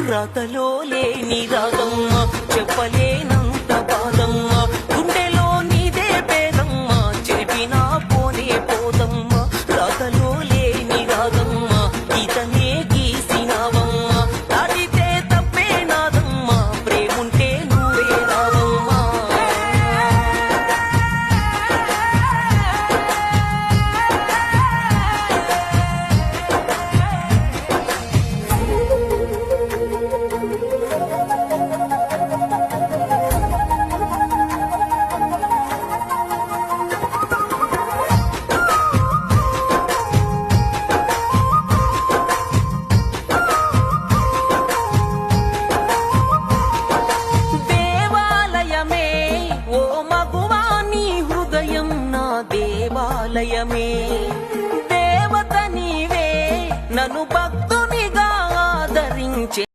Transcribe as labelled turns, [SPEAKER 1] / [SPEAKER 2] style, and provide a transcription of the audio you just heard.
[SPEAKER 1] రాతలో లేని రాగమ్మ చెప్పలేనంత బాధమ్మ గుండెలో నీదే పేదమ్మ చెరిపినా పోనే పోదమ్మ రాతలో లేని రాగమ్మ గీతనే గీసినావమ్మ దాటితే తప్పే నాదమ్మ ప్రేముంటే నువ్వే రావమ్మ దేవాలయమే